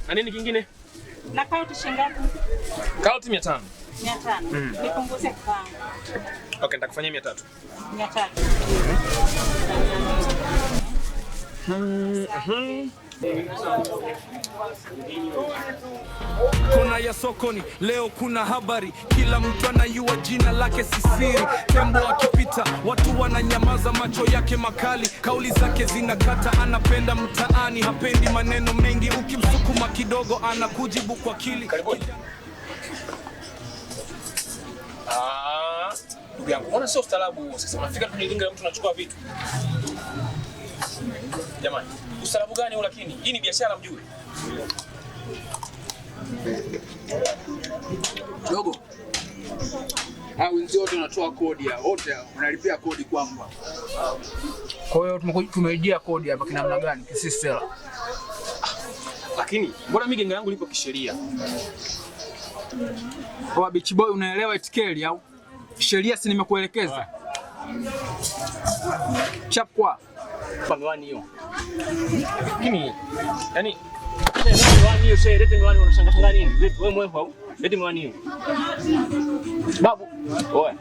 Na nini kingine? Na karoti shilingi ngapi? Karoti 500. 500. Nipunguze kwangu. Okay, nitakufanyia 300. 300. Kona ya sokoni leo kuna habari, kila mtu anajua jina lake sisiri. Tembo akipita watu wananyamaza, macho yake makali, kauli zake zinakata. Anapenda mtaani, hapendi maneno mengi, ukimsukuma kidogo anakujibu kwa kili. Ndugu yangu, mbona sio ustaarabu? Sasa unafika tujilinga mtu anachukua vitu. Jamani, ustaarabu gani huu lakini? Hii ni biashara mjue. Dogo. Wenzio wote wanatoa kodi ya wote unalipia kodi kwangu. Kwa hiyo tumejia kodi hapa kinamna gani kisistela? Lakini mbona mimi genge langu lipo kisheria? Kwa beach boy unaelewa etikeli au? Sheria si nimekuelekeza. Chapwa. Miwani hiyo. Lakini yani miwani hiyo sasa lete miwani unashangaa nini? Wewe mwepo au? Lete miwani hiyo. Babu. Oe.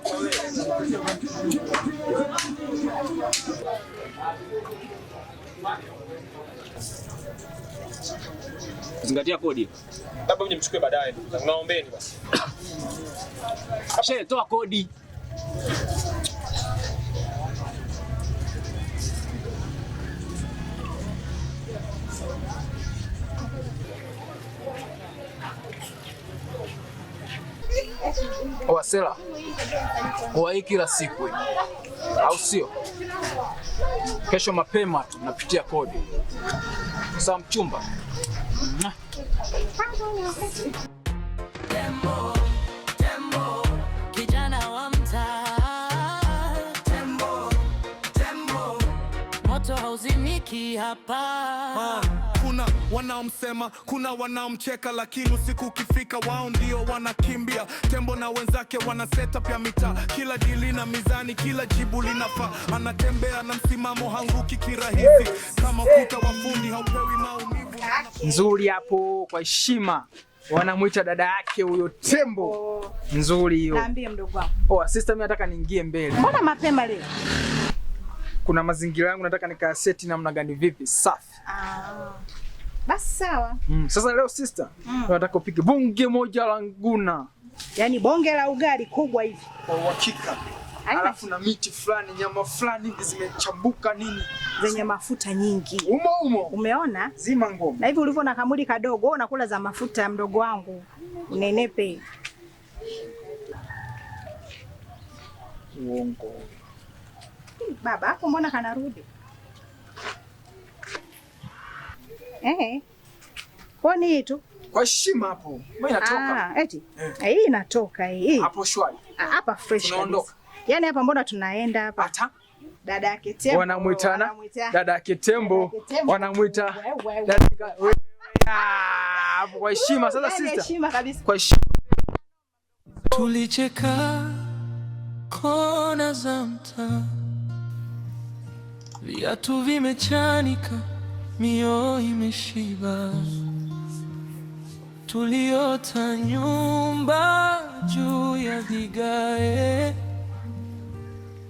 Zingatia kodi. Labda mje mchukue baadaye. Naombeni basi. Ashe toa kodi. Wasela. Kwa hii kila siku. Au sio? Kesho mapema tu napitia kodi. Sasa mchumba. Tembo, kijana wa mtaa. Tembo, moto hauzimiki hapa. Kuna wanaomsema, kuna wanaomcheka, lakini usiku ukifika wao ndio wanakimbia. Tembo na wenzake wana setup ya mitaa, kila dili na mizani, kila jibu linafaa. Anatembea na msimamo, hanguki kirahisi, kama kuta wa fundi haupewi maumivu. Nzuri hapo kwa heshima. Wanamuita dada yake huyo Tembo. Nzuri hiyo. Naambie mdogo wangu. Sister, mimi nataka niingie mbele. Mbona mapema leo? Kuna mazingira yangu nataka nikaseti namna gani vipi? Safi. Basi sawa. Sasa leo sister, tunataka upige bonge moja la nguna. Yaani bonge la ugali kubwa hivi. Kwa uhakika. Alafu na miti fulani, nyama fulani hivi zimechambuka nini? Zenye mafuta nyingi. Umo. Umeona? Zima ngoma. Na hivi ulivyo na kamudi kadogo, unakula za mafuta ya mdogo wangu. Unenepe. Uongo. Baba, hapo mbona kanarudi? Kwani hii tu? Kwa heshima hapo. Mbona inatoka? Eti. Hii inatoka hii. Hapo shwari. Hapa fresh. Tunaondoka. Yaani hapa mbona tunaenda hapa? Hata dada yake Tembo. Wanamuitana dada yake Tembo. Wanamuita dada hapo kwa heshima sasa sister. Heshima kabisa. Kwa heshima. Tulicheka kona za mtaa, viatu vimechanika, mioyo imeshiba. Tuliota nyumba juu ya vigae,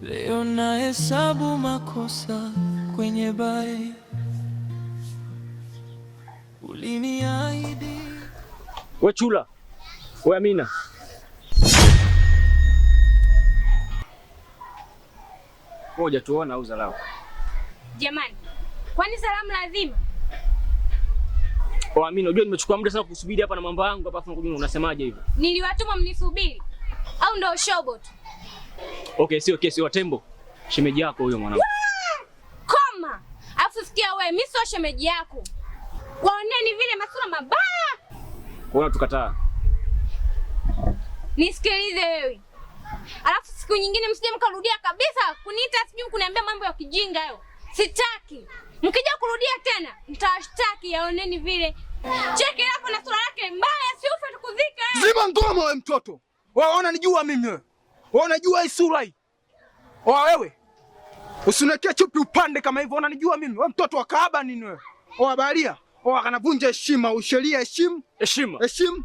leo nahesabu makosa kwenye bae. Uliniahidi. We Chula. We Amina. Ngoja tuone au zalao. Jamani, kwani salamu lazima? Amina, unajua nimechukua muda sana kusubiri hapa na mambo yangu hapa, afu unasemaje hivyo? Niliwatuma mnisubiri au ndio shobo tu? Okay, sio kesi wa Tembo. Shemeji yako huyo mwanangu. Koma. Alafu sikia wewe, mimi sio shemeji yako. Waoneni vile masura mabaya. Kwa tukataa. Nisikilize wewe. Alafu siku nyingine msije mkarudia kabisa kuniita sijui kuniambia mambo ya kijinga hayo. Sitaki. Mkija kurudia tena nitawashtaki, yaoneni vile. Cheki hapo na sura yake mbaya, si ufe tukuzika. Zima ngoma wewe mtoto. Wewe unanijua mimi wewe. Wewe unajua hii sura hii. Wewe. Usiniwekee chupi upande kama hivyo, unanijua mimi. Wewe mtoto wa kaaba nini wewe? Baharia. Anavunja heshima, sheria heshima.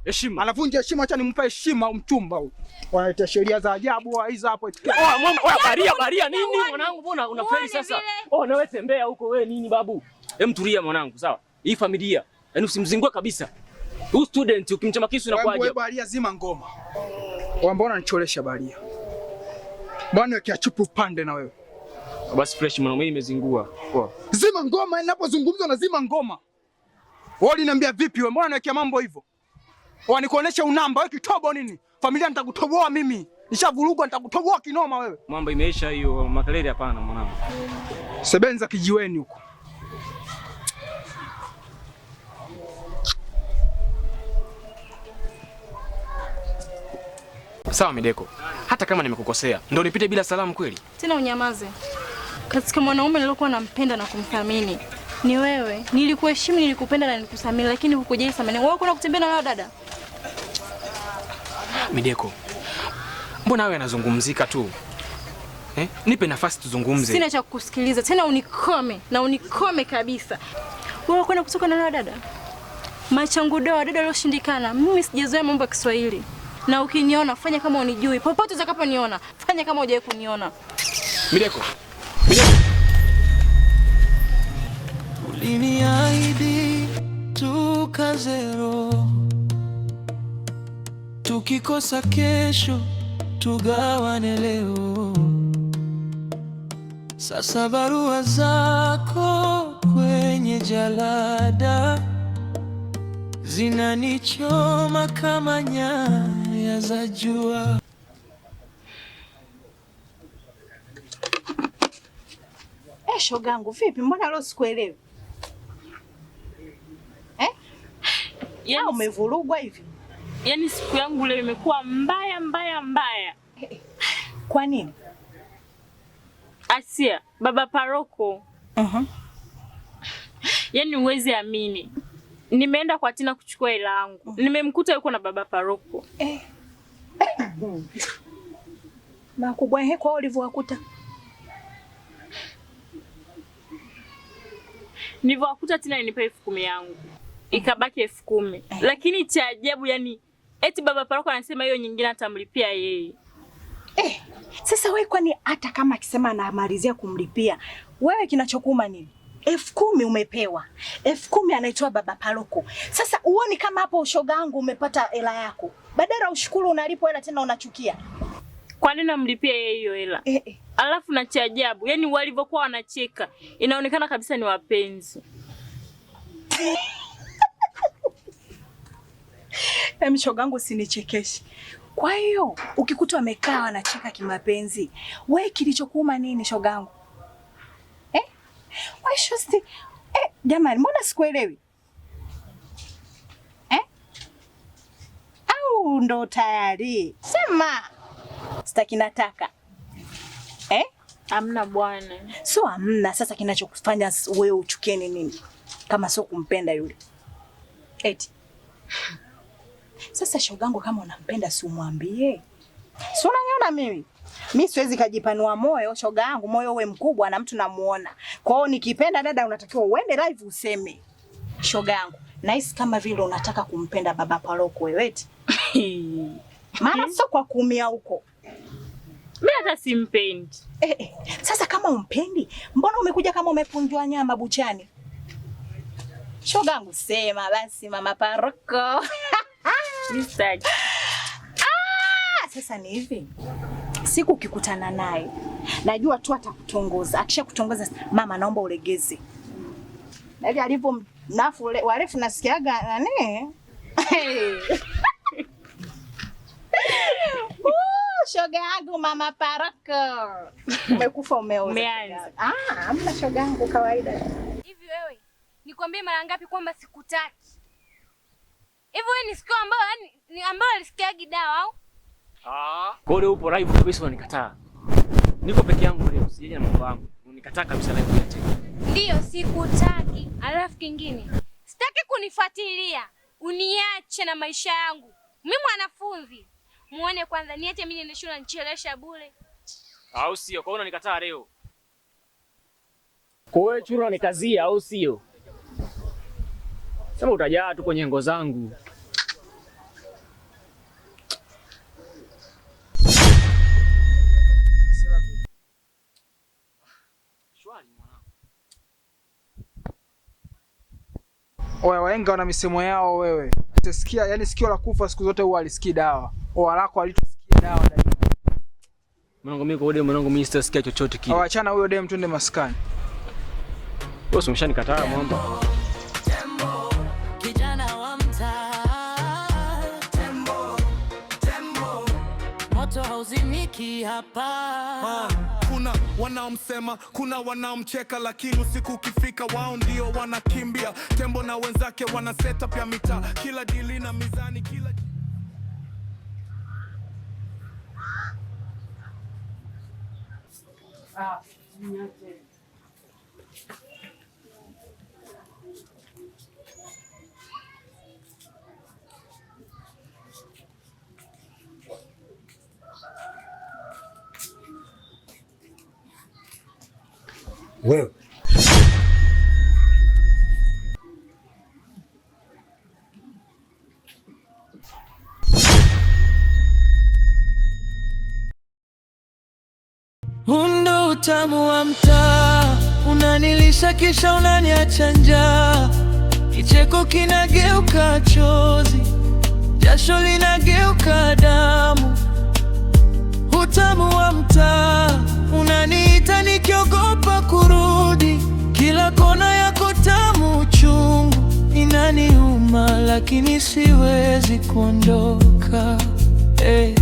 Heshima. Anavunja heshima, acha nimpe heshima mchumba huyu. Wanaita sheria za ajabu hizo hapo. Baria nini mwanangu, mbona unafeli sasa? Na wewe tembea huko wewe nini babu? Tulia mwanangu, sawa? Hii familia, yaani usimzingue kabisa. Huyu student ukimchama kisu na kwaje? Wewe Baria zima ngoma. Mbona unanicholesha Baria? Bwana weka chupu pande na wewe. Basi fresh mwanangu, mimi nimezingua. Poa. Zima ngoma, ninapozungumza na zima ngoma. Wewe unaniambia vipi wewe? Mbona unawekea mambo hivyo? Nikuonesha unamba wewe kitobo nini? Familia nitakutoboa mimi. Nishavurugwa nitakutoboa kinoma wewe. Mambo imeisha hiyo, makelele hapana mwanangu. Sebenza kijiweni huko. Sawa Mideko. Hata kama nimekukosea, ndio nipite bila salamu kweli? Tena unyamaze. Katika mwanaume nilikuwa nampenda na kumthamini ni wewe. Nilikuheshimu, nilikupenda na nilikuthamini, lakini hukujali thamani. Wewe kuna kutembea na wao dada? Mideko. Mbona wewe anazungumzika tu? Nipe nafasi tuzungumze. Sina cha kukusikiliza. Tena unikome kabisa. Wewe kuna kutoka na wao dada? Machangudo wa dada walioshindikana. Mimi sijazoea mambo ya Kiswahili. Na ukiniona fanya kama unijui. Popote utakaponiona, fanya kama hujawahi kuniona. Mideko. Uliniahidi tukazero, tukikosa kesho tugawane leo. Sasa barua zako kwenye jalada zinanichoma kama nyaya za jua. Shogangu vipi? Mbona leo sikuelewi? Yaani umevurugwa hivi? Yaani siku yangu leo imekuwa mbaya. Kwa nini? Asia, baba paroko. Yaani uwezi amini. Nimeenda kwa Tina kuchukua hela yangu. Nimemkuta yuko na baba paroko. Makubwa kwa ulivyowakuta? Nilivyowakuta Tina alinipa 10,000 yangu. Ikabaki 10,000. Lakini cha ajabu yani eti baba paroko anasema hiyo nyingine atamlipia yeye. Sasa wewe kwani hata kama akisema anamalizia kumlipia, wewe kinachokuuma nini? 10,000 umepewa. 10,000 anaitoa baba paroko. Sasa uone kama hapo ushoga wangu umepata hela yako. Badala ushukuru unalipo hela tena unachukia. Kwa nini namlipia yeye hiyo hela? Alafu na cha ajabu, yani walivyokuwa wanacheka, inaonekana kabisa ni wapenzi. Shogangu usinichekeshe. Kwa hiyo ukikuta wamekaa wanacheka kimapenzi, wewe kilichokuuma nini shogangu? Why should jamani, mbona sikuelewi? Au ndo tayari? Sema. Sitaki nataka. Hamna bwana. So hamna. Sasa kinachokufanya wewe uchukie ni nini? Kama sio kumpenda yule. Eti. Sasa shogangu kama unampenda si umwambie. Si unaniona mimi? Mimi siwezi kajipanua moyo shogangu, moyo uwe mkubwa na mtu namuona. Kwa hiyo nikipenda dada unatakiwa uende live useme. Shogangu, nice kama vile unataka kumpenda baba paroko wewe eti. Maana sio kwa kuumia huko. Mimi hata simpendi. Sasa kama umpendi, mbona umekuja kama umepunjwa nyama buchani? Shogangu sema basi mama paroko. Mistake. Sasa ni hivi. Siku ukikutana naye, najua tu atakutongoza. Akisha kutongoza, mama naomba ulegeze. Ndio alipo nafu warefu nasikiaga nani? Shoga yangu mama paroko. Umekufa umeoza. Hamna shoga yangu kawaida. Hivi wewe, nikwambie mara ngapi kwamba sikutaki? Hivi wewe ni sikio ambayo alisikiagi dawa au? Kwa hiyo upo live kabisa unanikataa. Niko peke yangu leo, sijaje na mambo yangu. Unanikataa kabisa live yote. Ndio sikutaki. Alafu kingine, sitaki kunifuatilia. Uniache na maisha yangu. Mimi mwanafunzi. Muone kwanza niache mimi niende shule nichelesha bure. Au sio? Kwa hiyo unanikataa leo. Kwa hiyo chuo unanikazia au sio? Sema utajaa tu kwenye ngo zangu. Oya, wahenga wana misemo yao wewe. Utasikia, yani sikio la kufa siku zote huwa alisikii dawa. Oa lako alitusikia dawa dada. Mwanangu mimi kwa mwanangu mimi sitasikia chochote kile. Awachana huyo dem twende maskani. Wewe umeshanikataa mwamba. Tembo, kijana wa mtaa. Tembo, moto hauzimiki hapa. Kuna wanaomsema, kuna wanaomcheka, lakini usiku ukifika wao ndio wanakimbia. Tembo na wenzake wana setup ya mitaa, kila dili na mizani, kila wewe Undo utamu wa mtaa, unanilisha kisha unaniacha njaa. Kicheko kinageuka chozi, jasho linageuka damu. Utamu wa mtaa, unaniita nikiogopa kurudi. Kila kona yako tamu chungu, inaniuma lakini siwezi kuondoka. Hey.